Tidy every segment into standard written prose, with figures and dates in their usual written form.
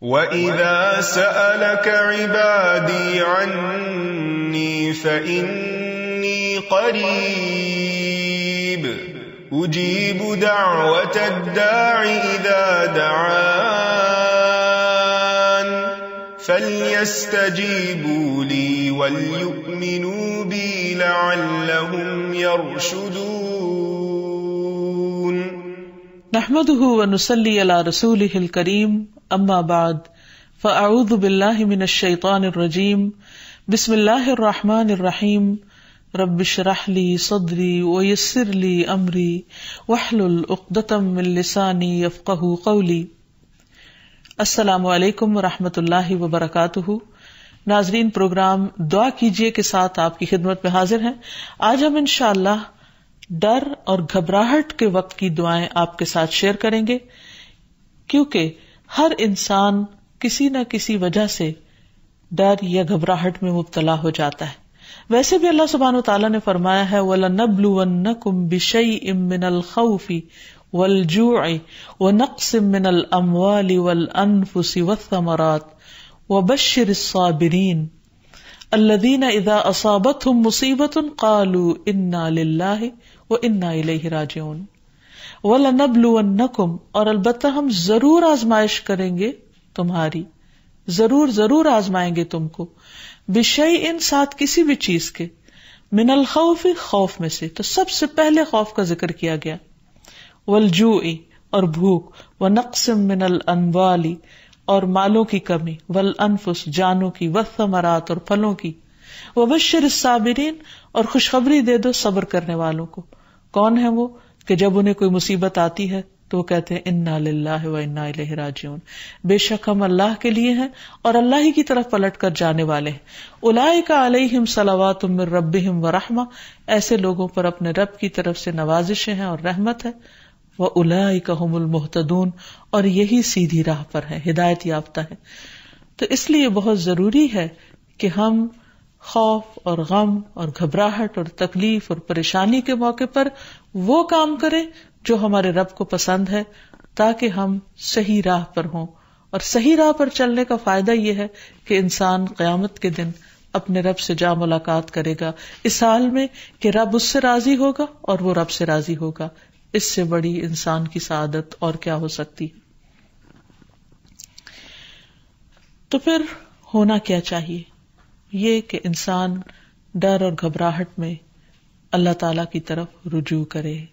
وَإِذَا سَأَلَكَ عِبَادِي عَنِّي فَإِنِّي قَرِيبٌ أُجِيبُ دَعْوَةَ الدَّاعِ إِذَا دَعَانِ فَلْيَسْتَجِيبُوا لِي وَلْيُؤْمِنُوا بِي لَعَلَّهُمْ يَرْشُدُونَ نحمده ونصلي على رسوله الكريم اما بعد فاعوذ باللہ من الشیطان الرجیم بسم اللہ الرحمن الرحیم رب اشرح لی صدری ویسر لی امری واحلل عقدۃ من لسانی یفقہوا قولی۔ السلام علیکم ورحمۃ اللہ وبرکاتہ۔ ناظرین، پروگرام دعا کیجئے کے ساتھ آپ کی خدمت میں حاضر ہیں۔ آج ہم انشاءاللہ ڈر اور گھبراہٹ کے وقت کی دعائیں آپ کے ساتھ شیئر کریں گے، کیونکہ ہر انسان کسی نہ کسی وجہ سے ڈر یا گھبراہٹ میں مبتلا ہو جاتا ہے۔ ویسے بھی اللہ سبحانہ وتعالیٰ نے فرمایا ہے وَلَنَبْلُوَنَّكُمْ بِشَيْءٍ مِّنَ الْخَوْفِ وَالْجُوعِ وَنَقْصٍ مِّنَ الْأَمْوَالِ وَالْأَنفُسِ وَالثَّمَرَاتِ وَبَشِّرِ الصَّابِرِينَ الَّذِينَ إِذَا أَصَابَتْهُمْ مُصِيبَةٌ قَالُوا إِنَّا لِلَّهِ وَإِنَّا إِلَيْهِ رَاجِعُونَ۔ وَلَنَبْلُوَنَّكُمْ، اور البتہ ہم ضرور آزمائش کریں گے تمہاری، ضرور آزمائیں گے تم کو، بِشَيْءٍ، ساتھ کسی بھی چیز کے، من الخوف، خوف میں سے، تو سب سے پہلے خوف کا ذکر کیا گیا، والجوع، اور بھوک، وَنَقْصٍ مِّنَ الْأَمْوَالِ، اور مالوں کی کمی، والانفس، جانوں کی، والثمرات، اور پھلوں کی، وبشر الصابرین، اور خوشخبری دے دو صبر کرنے والوں کو۔ کون ہے وہ کہ جب انہیں کوئی مصیبت آتی ہے تو وہ کہتے ہیں انا للہ و انا الیہ راجعون، بے شک ہم اللہ کے لیے ہیں اور اللہ ہی کی طرف پلٹ کر جانے والے ہیں۔ اولئک علیہم صلوات من ربہم ورحمہ، ایسے لوگوں پر اپنے رب کی طرف سے نوازشیں ہیں اور رحمت ہے۔ واولئک هم المہتدون، اور یہی سیدھی راہ پر ہے، ہدایت یافتہ ہے۔ تو اس لیے بہت ضروری ہے کہ ہم خوف اور غم اور گھبراہٹ اور تکلیف اور پریشانی کے موقع پر وہ کام کریں جو ہمارے رب کو پسند ہے، تاکہ ہم صحیح راہ پر ہوں۔ اور صحیح راہ پر چلنے کا فائدہ یہ ہے کہ انسان قیامت کے دن اپنے رب سے جا ملاقات کرے گا، اس حال میں کہ رب اس سے راضی ہوگا اور وہ رب سے راضی ہوگا۔ اس سے بڑی انسان کی سعادت اور کیا ہو سکتی۔ تو پھر ہونا کیا چاہیے؟ یہ کہ انسان ڈر اور گھبراہٹ میں اللہ تعالی کی طرف رجوع کرے۔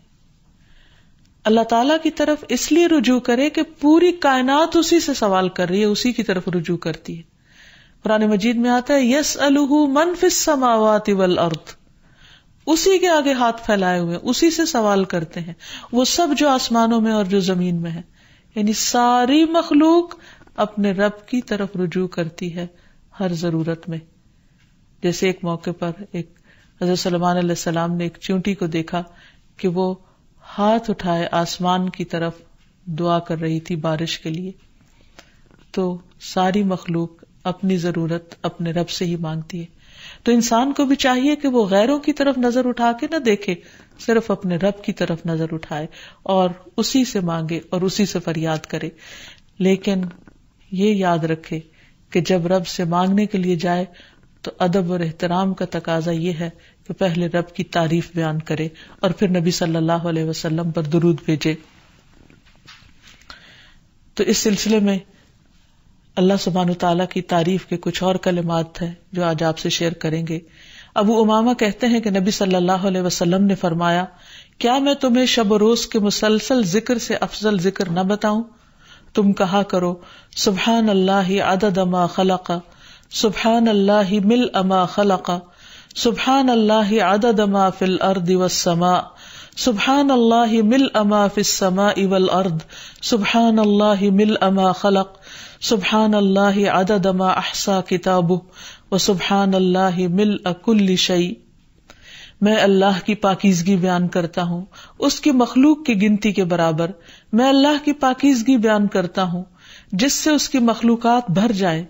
اللہ تعالیٰ کی طرف اس لیے رجوع کرے کہ پوری کائنات اسی سے سوال کر رہی ہے، اسی کی طرف رجوع کرتی ہے۔ قرآن مجید میں آتا ہے یسألہ من فی السماوات والارض، اسی کے آگے ہاتھ پھیلائے ہوئے، اسی سے سوال کرتے ہیں وہ سب جو آسمانوں میں اور جو زمین میں ہے۔ یعنی ساری مخلوق اپنے رب کی طرف رجوع کرتی ہے ہر ضرورت میں۔ جیسے ایک موقع پر ایک حضرت سلیمان علیہ السلام نے ایک چیونٹی کو دیکھا کہ وہ ہاتھ اٹھائے آسمان کی طرف دعا کر رہی تھی بارش کے لیے۔ تو ساری مخلوق اپنی ضرورت اپنے رب سے ہی مانگتی ہے۔ تو انسان کو بھی چاہیے کہ وہ غیروں کی طرف نظر اٹھا کے نہ دیکھے، صرف اپنے رب کی طرف نظر اٹھائے اور اسی سے مانگے اور اسی سے فریاد کرے۔ لیکن یہ یاد رکھے کہ جب رب سے مانگنے کے لیے جائے تو ادب اور احترام کا تقاضا یہ ہے کہ پہلے رب کی تعریف بیان کرے اور پھر نبی صلی اللہ علیہ وسلم پر درود بھیجے۔ تو اس سلسلے میں اللہ سبحانہ وتعالیٰ کی تعریف کے کچھ اور کلمات ہیں جو آج آپ سے شیئر کریں گے۔ ابو امامہ کہتے ہیں کہ نبی صلی اللہ علیہ وسلم نے فرمایا، کیا میں تمہیں شب و روز کے مسلسل ذکر سے افضل ذکر نہ بتاؤں؟ تم کہا کرو سبحان اللہ عدد ما خلق، سبحان اللہ ملء ما خلق، سبحان اللہ عدد ما فی الارض والسماء، سبحان اللہ ملء ما فی السماء والارض، سبحان اللہ ملء ما خلق، سبحان اللہ عدد ما احصا کتابہ، وسبحان اللہ ملء کل شیء۔ میں اللہ کی پاکیزگی بیان کرتا ہوں، اس کی مخلوق کی گنتی کے برابر۔ میں اللہ کی پاکیزگی بیان کرتا ہوں جس سے اس کی مخلوقات بھر جائے۔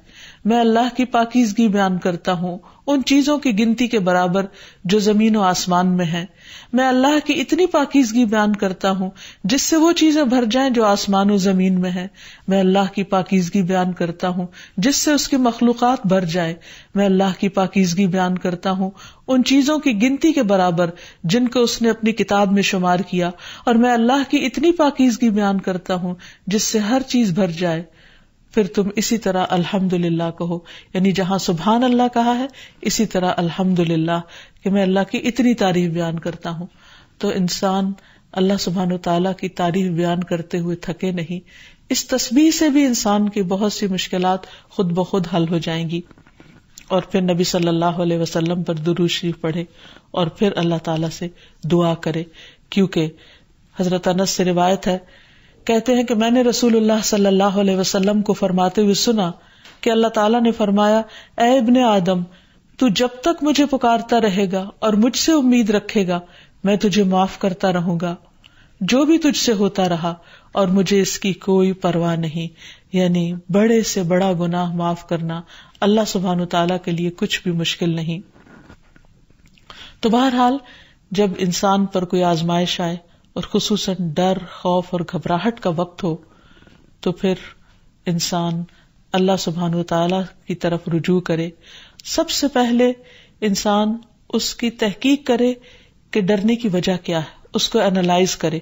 میں اللہ کی پاکیزگی بیان کرتا ہوں ان چیزوں کی گنتی کے برابر جو زمین و آسمان میں ہیں. میں اللہ کی اتنی پاکیزگی بیان کرتا ہوں جس سے وہ چیزیں بھر جائیں جو آسمان و زمین میں ہیں. میں اللہ کی پاکیزگی بیان کرتا ہوں جس سے اس کی مخلوقات بھر جائے. میں اللہ کی پاکیزگی بیان کرتا ہوں ان چیزوں کی گنتی کے برابر جن کو اس نے اپنی کتاب میں شمار کیا. اور میں اللہ کی اتنی پاکیزگی بیان کرتا ہوں جس سے ہر چیز بھر جائے. پھر تم اسی طرح الحمدللہ کہو، یعنی جہاں سبحان اللہ کہا ہے اسی طرح الحمدللہ کہ میں اللہ کی اتنی تعریف بیان کرتا ہوں. تو انسان اللہ سبحانہ و تعالیٰ کی تعریف بیان کرتے ہوئے تھکے نہیں. اس تسبیح سے بھی انسان کی بہت سی مشکلات خود بخود حل ہو جائیں گی. اور پھر نبی صلی اللہ علیہ وسلم پر درود شریف پڑھے اور پھر اللہ تعالیٰ سے دعا کرے. کیونکہ حضرت انس سے روایت ہے، کہتے ہیں کہ میں نے رسول اللہ صلی اللہ علیہ وسلم کو فرماتے ہوئے سنا کہ اللہ تعالیٰ نے فرمایا، اے ابن آدم، تو جب تک مجھے پکارتا رہے گا اور مجھ سے امید رکھے گا میں تجھے معاف کرتا رہوں گا جو بھی تجھ سے ہوتا رہا، اور مجھے اس کی کوئی پرواہ نہیں. یعنی بڑے سے بڑا گناہ معاف کرنا اللہ سبحانہ وتعالیٰ کے لیے کچھ بھی مشکل نہیں. تو بہرحال جب انسان پر کوئی آزمائش آئے اور خصوصاً ڈر، خوف اور گھبراہٹ کا وقت ہو تو پھر انسان اللہ سبحانہ وتعالیٰ کی طرف رجوع کرے. سب سے پہلے انسان اس کی تحقیق کرے کہ ڈرنے کی وجہ کیا ہے، اس کو انالائز کرے.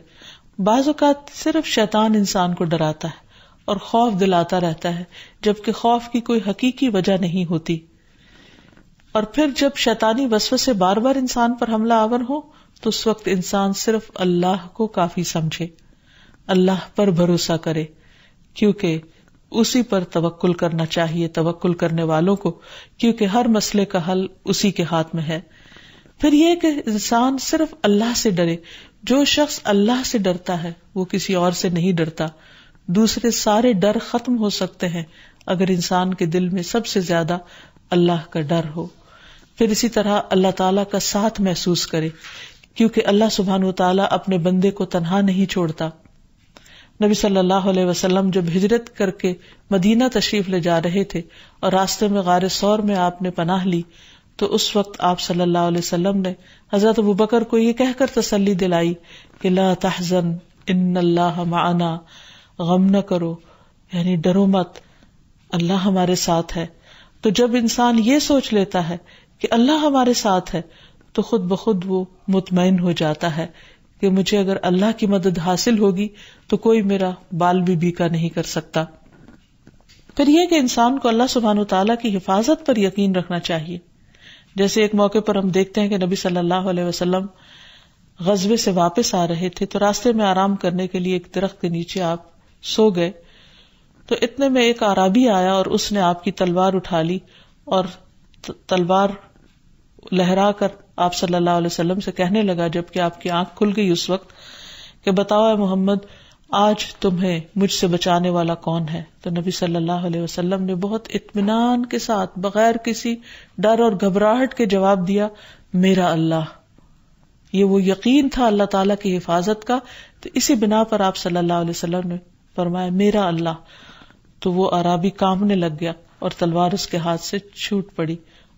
بعض اوقات صرف شیطان انسان کو ڈراتا ہے اور خوف دلاتا رہتا ہے، جبکہ خوف کی کوئی حقیقی وجہ نہیں ہوتی. اور پھر جب شیطانی وسوسے بار بار انسان پر حملہ آور ہو تو اس وقت انسان صرف اللہ کو کافی سمجھے، اللہ پر بھروسہ کرے، کیونکہ اسی پر توکل کرنا چاہیے توکل کرنے والوں کو، کیونکہ ہر مسئلے کا حل اسی کے ہاتھ میں ہے. پھر یہ کہ انسان صرف اللہ سے ڈرے. جو شخص اللہ سے ڈرتا ہے وہ کسی اور سے نہیں ڈرتا. دوسرے سارے ڈر ختم ہو سکتے ہیں اگر انسان کے دل میں سب سے زیادہ اللہ کا ڈر ہو. پھر اسی طرح اللہ تعالیٰ کا ساتھ محسوس کرے، کیونکہ اللہ سبحانہ وتعالیٰ اپنے بندے کو تنہا نہیں چھوڑتا. نبی صلی اللہ علیہ وسلم جب ہجرت کر کے مدینہ تشریف لے جا رہے تھے اور راستے میں غار ثور میں آپ نے پناہ لی تو اس وقت آپ صلی اللہ علیہ وسلم نے حضرت ابوبکر کو یہ کہہ کر تسلی دلائی کہ لا تحزن ان اللہ معنا، غم نہ کرو، یعنی ڈرو مت، اللہ ہمارے ساتھ ہے. تو جب انسان یہ سوچ لیتا ہے کہ اللہ ہمارے ساتھ ہے تو خود بخود وہ مطمئن ہو جاتا ہے کہ مجھے اگر اللہ کی مدد حاصل ہوگی تو کوئی میرا بال بھی بیکا نہیں کر سکتا. پھر یہ کہ انسان کو اللہ سبحانہ وتعالیٰ کی حفاظت پر یقین رکھنا چاہیے. جیسے ایک موقع پر ہم دیکھتے ہیں کہ نبی صلی اللہ علیہ وسلم غزوے سے واپس آ رہے تھے تو راستے میں آرام کرنے کے لیے ایک درخت کے نیچے آپ سو گئے. تو اتنے میں ایک اعرابی آیا اور اس نے آپ کی تلوار اٹھا لی اور تلوار لہرا کر آپ صلی اللہ علیہ وسلم سے کہنے لگا، جبکہ آپ کی آنکھ کھل گئی اس وقت، کہ بتاؤ اے محمد آج تمہیں مجھ سے بچانے والا کون ہے؟ تو نبی صلی اللہ علیہ وسلم نے بہت اطمینان کے ساتھ بغیر کسی ڈر اور گھبراہٹ کے جواب دیا، میرا اللہ. یہ وہ یقین تھا اللہ تعالیٰ کی حفاظت کا. تو اسی بنا پر آپ صلی اللہ علیہ وسلم نے فرمایا میرا اللہ. تو وہ اعرابی کانپنے لگ گیا اور تلوار اس کے ہاتھ سے چھوٹ پڑی.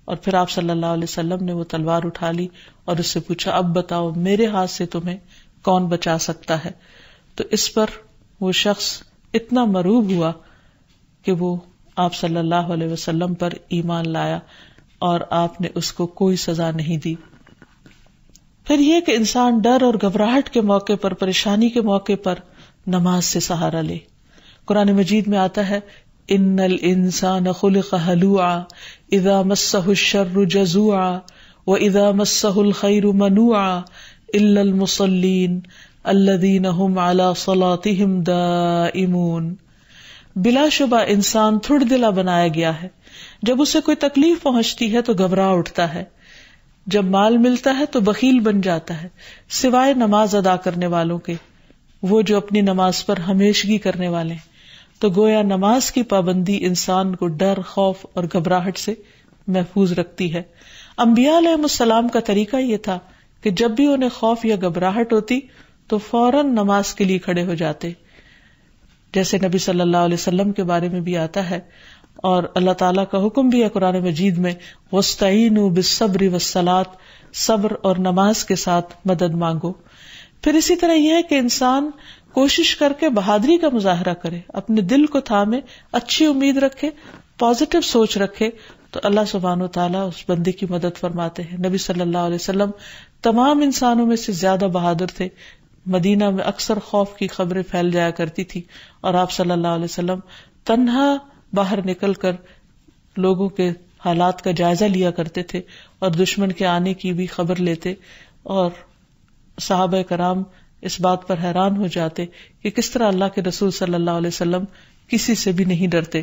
اور پھر آپ صلی اللہ علیہ وسلم نے وہ تلوار اٹھا لی اور اس سے پوچھا اب بتاؤ میرے ہاتھ سے تمہیں کون بچا سکتا ہے؟ تو اس پر وہ شخص اتنا مرعوب ہوا کہ وہ آپ صلی اللہ علیہ وسلم پر ایمان لایا اور آپ نے اس کو کوئی سزا نہیں دی. پھر یہ کہ انسان ڈر اور گھبراہٹ کے موقع پر، پریشانی کے موقع پر نماز سے سہارا لے. قرآن مجید میں آتا ہے ان الانسان خلق ہلوعا اذا مسہ الشر جزوعا واذا مسہ الخیر منوعا الا المصلین الذین هم علی صلاتهم دائمون. بلا شبہ انسان تھڑ دلا بنایا گیا ہے. جب اسے کوئی تکلیف پہنچتی ہے تو گھبرا اٹھتا ہے، جب مال ملتا ہے تو بخیل بن جاتا ہے، سوائے نماز ادا کرنے والوں کے، وہ جو اپنی نماز پر ہمیشگی کرنے والے ہیں. تو گویا نماز کی پابندی انسان کو ڈر، خوف اور گھبراہٹ سے محفوظ رکھتی ہے. انبیاء علیہ السلام کا طریقہ یہ تھا کہ جب بھی انہیں خوف یا گھبراہٹ ہوتی تو فوراً نماز کے لیے کھڑے ہو جاتے. جیسے نبی صلی اللہ علیہ وسلم کے بارے میں بھی آتا ہے اور اللہ تعالیٰ کا حکم بھی ہے قرآن مجید میں وَاسْتَعِینُوا بِالصَّبْرِ وَالصَّلَاةِ، صبر اور نماز کے ساتھ مدد مانگو. پھر اسی طرح یہ ہے کہ انسان کوشش کر کے بہادری کا مظاہرہ کرے، اپنے دل کو تھامے، اچھی امید رکھے، پازیٹو سوچ رکھے، تو اللہ سبحانہ و تعالیٰ اس بندے کی مدد فرماتے ہیں. نبی صلی اللہ علیہ وسلم تمام انسانوں میں سے زیادہ بہادر تھے. مدینہ میں اکثر خوف کی خبریں پھیل جایا کرتی تھی اور آپ صلی اللہ علیہ وسلم تنہا باہر نکل کر لوگوں کے حالات کا جائزہ لیا کرتے تھے اور دشمن کے آنے کی بھی خبر لیتے، اور صحابہ کرام اس بات پر حیران ہو جاتے کہ کس طرح اللہ کے رسول صلی اللہ علیہ وسلم کسی سے بھی نہیں ڈرتے.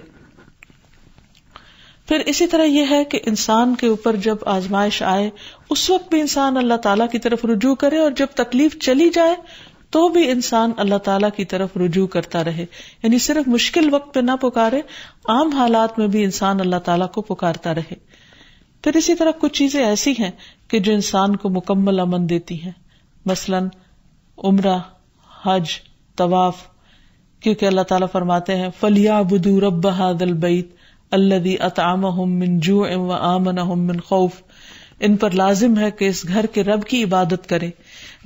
پھر اسی طرح یہ ہے کہ انسان کے اوپر جب آزمائش آئے اس وقت بھی انسان اللہ تعالیٰ کی طرف رجوع کرے، اور جب تکلیف چلی جائے تو بھی انسان اللہ تعالیٰ کی طرف رجوع کرتا رہے. یعنی صرف مشکل وقت پہ نہ پکارے، عام حالات میں بھی انسان اللہ تعالیٰ کو پکارتا رہے. پھر اسی طرح کچھ چیزیں ایسی ہیں کہ جو انسان کو مکمل امن دیتی ہیں، مثلاً عمرہ، حج، طواف، کیونکہ اللہ تعالیٰ فرماتے ہیں فَلْيَعْبُدُوا رَبَّ هَذَا الْبَيْتِ الَّذِي أَطْعَمَهُم مِّن جُوعٍ وَآمَنَهُم مِّن خَوْفٍ. ان پر لازم ہے کہ اس گھر کے رب کی عبادت کریں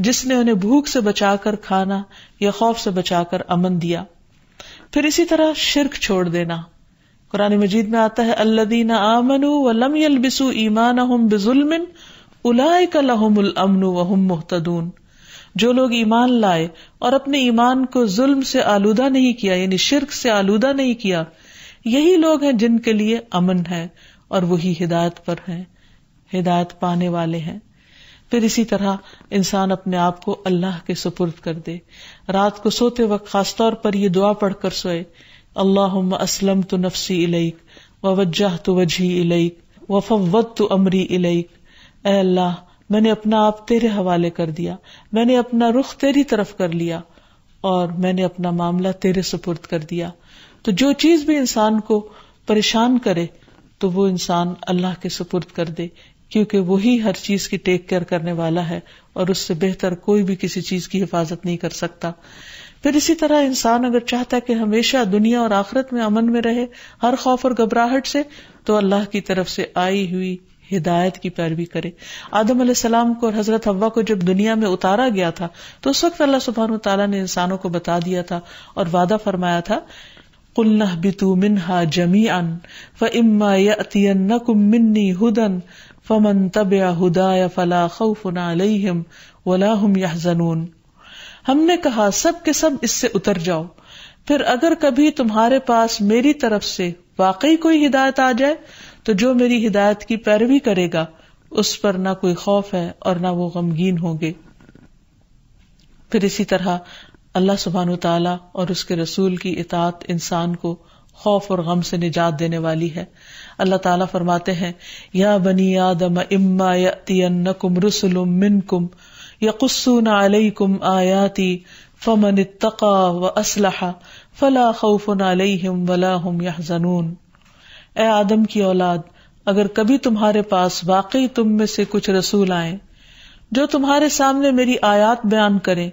جس نے انہیں بھوک سے بچا کر کھانا یا خوف سے بچا کر امن دیا. پھر اسی طرح شرک چھوڑ دینا. قرآن مجید میں آتا ہے الَّذِينَ آمَنُوا وَلَمْ يَلْبِسُوا إِيمَانَهُم بِظُلْمٍ أُولَئِكَ لَهُمُ الْأَمْنُ وَهُمْ مُهْتَدُونَ. جو لوگ ایمان لائے اور اپنے ایمان کو ظلم سے آلودہ نہیں کیا، یعنی شرک سے آلودہ نہیں کیا، یہی لوگ ہیں جن کے لیے امن ہے اور وہی ہدایت پر ہیں، ہدایت پانے والے ہیں. پھر اسی طرح انسان اپنے آپ کو اللہ کے سپرد کر دے. رات کو سوتے وقت خاص طور پر یہ دعا پڑھ کر سوئے اللہم اسلمت نفسی الیک ووجہت وجہی الیک وفوضت امری الیک. اے اللہ، میں نے اپنا آپ تیرے حوالے کر دیا، میں نے اپنا رخ تیری طرف کر لیا اور میں نے اپنا معاملہ تیرے سپرد کر دیا. تو جو چیز بھی انسان کو پریشان کرے تو وہ انسان اللہ کے سپرد کر دے، کیونکہ وہی ہر چیز کی ٹیک کیئر کرنے والا ہے اور اس سے بہتر کوئی بھی کسی چیز کی حفاظت نہیں کر سکتا. پھر اسی طرح انسان اگر چاہتا ہے کہ ہمیشہ دنیا اور آخرت میں امن میں رہے ہر خوف اور گھبراہٹ سے، تو اللہ کی طرف سے آئی ہوئی ہدایت کی پیروی کرے. آدم علیہ السلام کو اور حضرت حوا کو جب دنیا میں اتارا گیا تھا تو اس وقت اللہ سبحانہ و تعالیٰ نے انسانوں کو بتا دیا تھا اور وعدہ فرمایا تھا قُلْنَا اهْبِطُوا مِنْهَا جَمِيعًا فَإِمَّا يَأْتِيَنَّكُم مِّنِّي هُدًى فَمَن تَبِعَ هُدَايَ فَلَا خَوْفٌ عَلَيْهِمْ وَلَا هُمْ يَحْزَنُونَ. ہم نے کہا سب کے سب اس سے اتر جاؤ، پھر اگر کبھی تمہارے پاس میری طرف سے واقعی کوئی ہدایت آ جائے تو جو میری ہدایت کی پیروی کرے گا اس پر نہ کوئی خوف ہے اور نہ وہ غمگین ہوں گے. پھر اسی طرح اللہ سبحانہ وتعالی اور اس کے رسول کی اطاعت انسان کو خوف اور غم سے نجات دینے والی ہے. اللہ تعالیٰ فرماتے ہیں یا بنی آدم اما یأتینکم رسل منکم یقصون علیکم آیاتی فمن اتقی واصلح فلا خوف علیہم ولا هم یحزنون. اے آدم کی اولاد، اگر کبھی تمہارے پاس واقعی تم میں سے کچھ رسول آئیں جو تمہارے سامنے میری آیات بیان کریں،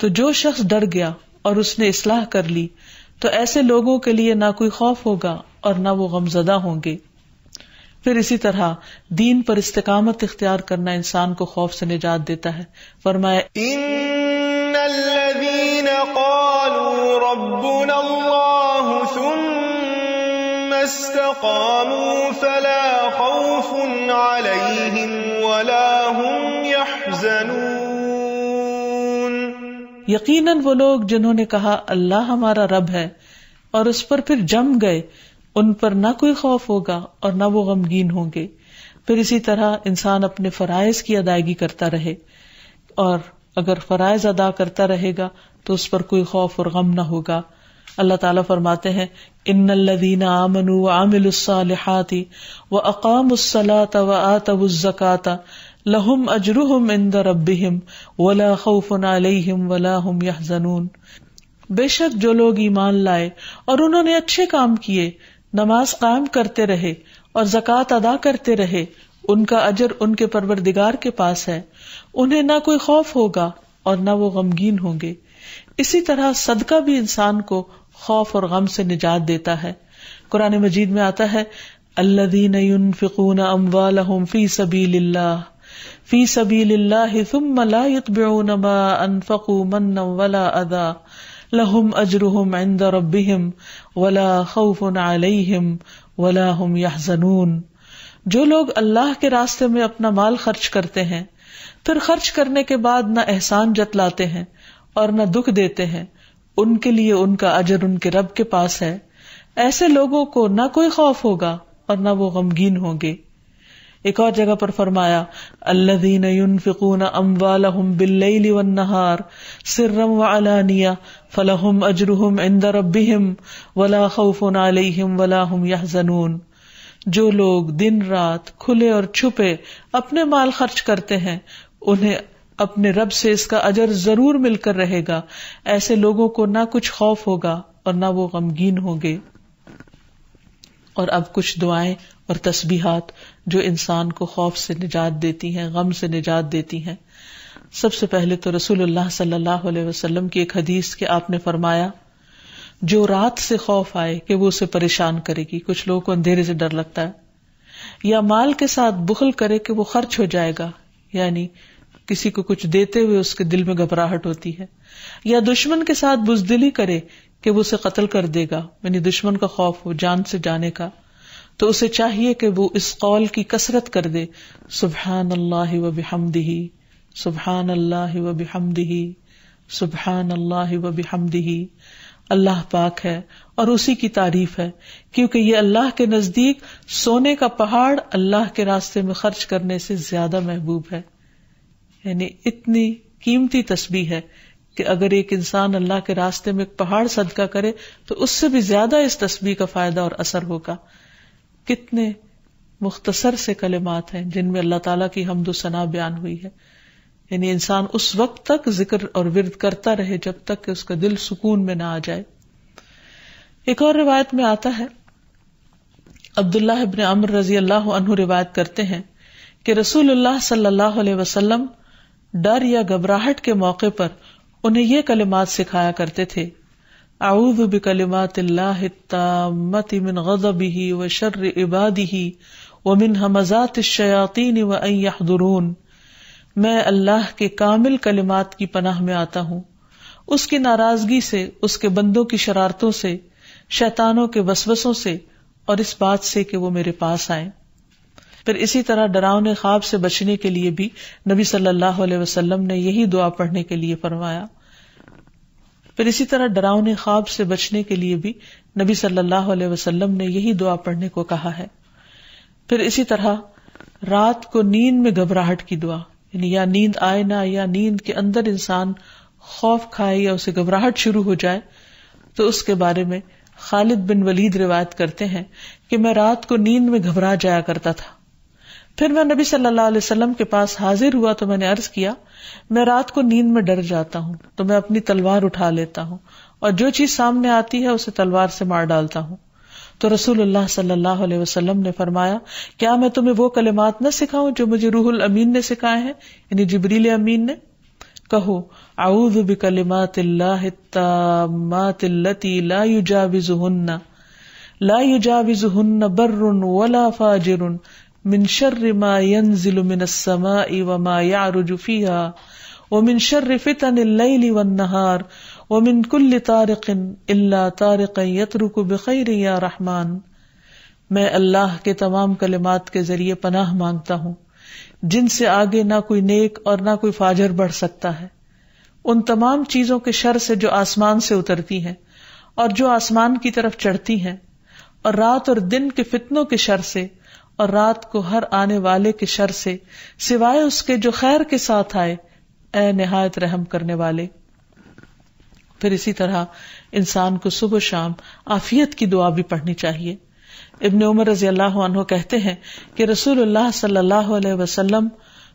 تو جو شخص ڈر گیا اور اس نے اصلاح کر لی تو ایسے لوگوں کے لیے نہ کوئی خوف ہوگا اور نہ وہ غمزدہ ہوں گے. پھر اسی طرح دین پر استقامت اختیار کرنا انسان کو خوف سے نجات دیتا ہے. فرمایا ان الذين قالوا ربنا الله ثم استقاموا فلا خوف عليهم ولا هم يحزنون. یقیناً وہ لوگ جنہوں نے کہا اللہ ہمارا رب ہے اور اس پر پھر جم گئے، ان پر نہ کوئی خوف ہوگا اور نہ وہ غمگین ہوں گے. پھر اسی طرح انسان اپنے فرائض کی ادائیگی کرتا رہے، اور اگر فرائض ادا کرتا رہے گا تو اس پر کوئی خوف اور غم نہ ہوگا. اللہ تعالیٰ فرماتے ہیں ان الذین آمنوا وعملوا الصالحات واقاموا الصلاة وآتوا الزکاة لہم اجرہم عند ربہم ولا خوف علیہم ولا ہم یحزنون. بے شک جو لوگ ایمان لائے اور انہوں نے اچھے کام کیے، نماز قائم کرتے رہے اور زکوٰۃ ادا کرتے رہے، ان کا اجر ان کے پروردگار کے پاس ہے، انہیں نہ کوئی خوف ہوگا اور نہ وہ غمگین ہوں گے. اسی طرح صدقہ بھی انسان کو خوف اور غم سے نجات دیتا ہے. قرآن مجید میں آتا ہے الذین ينفقون اموالهم فی سبیل اللہ ثم لا يتبعون ما انفقوا منا ولا اذى لهم اجرهم عند ربهم ولا خوف علیہم ولا هم يحزنون. جو لوگ اللہ کے راستے میں اپنا مال خرچ کرتے ہیں پھر خرچ کرنے کے بعد نہ احسان جتلاتے ہیں اور نہ دکھ دیتے ہیں، ان کے لیے ان کا اجر ان کے رب کے پاس ہے. ایسے لوگوں کو نہ کوئی خوف ہوگا اور نہ وہ غمگین ہوں گے. ایک اور جگہ پر فرمایا الذین ينفقون اموالهم باللیل والنہار سرا وعلانیہ فلہم اجرہم عند ربہم ولا خوف علیہم ولا هم يحزنون. جو لوگ دن رات کھلے اور چھپے اپنے مال خرچ کرتے ہیں انہیں اپنے رب سے اس کا اجر ضرور مل کر رہے گا. ایسے لوگوں کو نہ کچھ خوف ہوگا اور نہ وہ غمگین ہوں گے. اور اب کچھ دعائیں اور تسبیحات جو انسان کو خوف سے نجات دیتی ہیں، غم سے نجات دیتی ہیں. سب سے پہلے تو رسول اللہ صلی اللہ علیہ وسلم کی ایک حدیث کہ آپ نے فرمایا جو رات سے خوف آئے کہ وہ اسے پریشان کرے گی. کچھ لوگوں کو اندھیرے سے ڈر لگتا ہے، یا مال کے ساتھ بخل کرے کہ وہ خرچ ہو جائے گا، یعنی کسی کو کچھ دیتے ہوئے اس کے دل میں گھبراہٹ ہوتی ہے، یا دشمن کے ساتھ بزدلی کرے کہ وہ اسے قتل کر دے گا، یعنی دشمن کا خوف ہو جان سے جانے کا، تو اسے چاہیے کہ وہ اس قول کی کثرت کر دے سبحان اللہ و بحمدہ سبحان اللہ و بحمدہ سبحان اللہ و بحمدہ. اللہ پاک ہے اور اسی کی تعریف ہے، کیونکہ یہ اللہ کے نزدیک سونے کا پہاڑ اللہ کے راستے میں خرچ کرنے سے زیادہ محبوب ہے. یعنی اتنی قیمتی تسبیح ہے کہ اگر ایک انسان اللہ کے راستے میں ایک پہاڑ صدقہ کرے تو اس سے بھی زیادہ اس تسبیح کا فائدہ اور اثر ہوگا. کتنے مختصر سے کلمات ہیں جن میں اللہ تعالیٰ کی حمد و ثنا بیان ہوئی ہے. یعنی انسان اس وقت تک ذکر اور ورد کرتا رہے جب تک کہ اس کا دل سکون میں نہ آ جائے. ایک اور روایت میں آتا ہے، عبداللہ ابن عمر رضی اللہ عنہ روایت کرتے ہیں کہ رسول اللہ صلی اللہ علیہ وسلم ڈر یا گھبراہٹ کے موقع پر انہیں یہ کلمات سکھایا کرتے تھے: اعوذ بکلمات اللہ التامۃ من غضبہ وشر عبادہ ومن ھمزات الشیاطین وان یحضرون. میں اللہ کے کامل کلمات کی پناہ میں آتا ہوں، اس کی ناراضگی سے، اس کے بندوں کی شرارتوں سے، شیطانوں کے وسوسوں سے، اور اس بات سے کہ وہ میرے پاس آئیں. پھر اسی طرح ڈراؤنے خواب سے بچنے کے لیے بھی نبی صلی اللہ علیہ وسلم نے یہی دعا پڑھنے کے لیے فرمایا. پھر اسی طرح ڈراؤنے خواب سے بچنے کے لیے بھی نبی صلی اللہ علیہ وسلم نے یہی دعا پڑھنے کو کہا ہے. پھر اسی طرح رات کو نیند میں گھبراہٹ کی دعا، یعنی یا نیند آئے نہ، یا نیند کے اندر انسان خوف کھائے یا اسے گھبراہٹ شروع ہو جائے، تو اس کے بارے میں خالد بن ولید روایت کرتے ہیں کہ میں رات کو نیند میں گھبرا جایا کرتا تھا. پھر میں نبی صلی اللہ علیہ وسلم کے پاس حاضر ہوا تو میں نے عرض کیا میں رات کو نیند میں ڈر جاتا ہوں تو میں اپنی تلوار اٹھا لیتا ہوں اور جو چیز سامنے آتی ہے اسے تلوار سے مار ڈالتا ہوں. تو رسول اللہ صلی اللہ علیہ وسلم نے فرمایا کیا میں تمہیں وہ کلمات نہ سکھاؤں جو مجھے روح الامین نے سکھائے ہیں، یعنی جبریل امین نے؟ کہو اعوذ بکلمات اللہ التامات التی لا یجاوزہن بر ولا فاجر من شر ما ينزل من السماء وما يعرج فيها ومن شر فتن الليل والنهار ومن كل طارق الا طارقا يترك بخير يا رحمن. میں اللہ کے تمام کلمات کے ذریعے پناہ مانگتا ہوں جن سے آگے نہ کوئی نیک اور نہ کوئی فاجر بڑھ سکتا ہے، ان تمام چیزوں کے شر سے جو آسمان سے اترتی ہیں اور جو آسمان کی طرف چڑھتی ہیں، اور رات اور دن کے فتنوں کے شر سے، اور رات کو ہر آنے والے کے شر سے، سوائے اس کے جو خیر کے ساتھ آئے، اے نہایت رحم کرنے والے. پھر اسی طرح انسان کو صبح و شام عافیت کی دعا بھی پڑھنی چاہیے. ابن عمر رضی اللہ عنہ کہتے ہیں کہ رسول اللہ صلی اللہ علیہ وسلم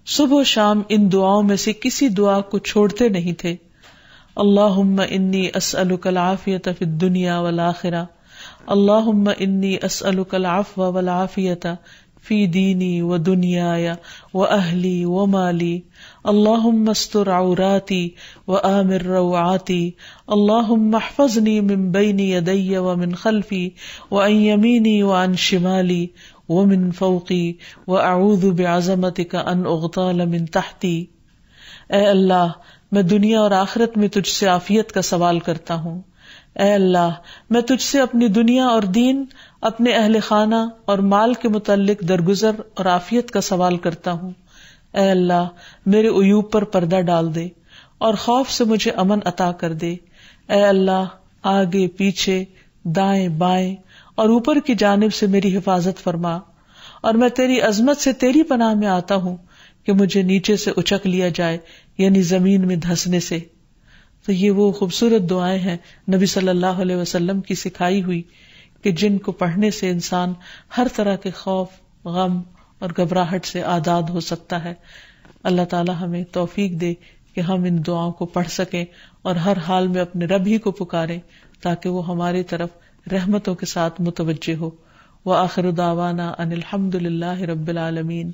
صبح و شام ان دعاؤں میں سے کسی دعا کو چھوڑتے نہیں تھے. اللہم انی اسألک العافیۃ فی الدنیا والآخرہ، اللہم انی اسألک العفو والعافیۃ فی دینی و دنیای و اہلی و مالی، اللہم استر عوراتی وآمن روعاتی، اللہم احفظنی من بین یدی ومن خلفی وعن یمینی وعن شمالی ومن فوقی واعوذ بعظمتک ان اغتال من تحتی۔ اے اللہ، میں دنیا اور آخرت میں تجھ سے عافیت کا سوال کرتا ہوں۔ اے اللہ، میں تجھ سے اپنی دنیا اور دین، اپنے اہل خانہ اور مال کے متعلق درگزر اور عافیت کا سوال کرتا ہوں۔ اے اللہ، میرے عیوب پر پردہ ڈال دے اور خوف سے مجھے امن عطا کر دے۔ اے اللہ، آگے پیچھے، دائیں بائیں اور اوپر کی جانب سے میری حفاظت فرما، اور میں تیری عظمت سے تیری پناہ میں آتا ہوں کہ مجھے نیچے سے اچک لیا جائے، یعنی زمین میں دھسنے سے۔ تو یہ وہ خوبصورت دعائیں ہیں نبی صلی اللہ علیہ وسلم کی سکھائی ہوئی کہ جن کو پڑھنے سے انسان ہر طرح کے خوف، غم اور گھبراہٹ سے آزاد ہو سکتا ہے۔ اللہ تعالی ہمیں توفیق دے کہ ہم ان دعاؤں کو پڑھ سکیں اور ہر حال میں اپنے رب ہی کو پکاریں تاکہ وہ ہماری طرف رحمتوں کے ساتھ متوجہ ہو۔ وآخر دعوانا ان الحمد للہ رب العالمین۔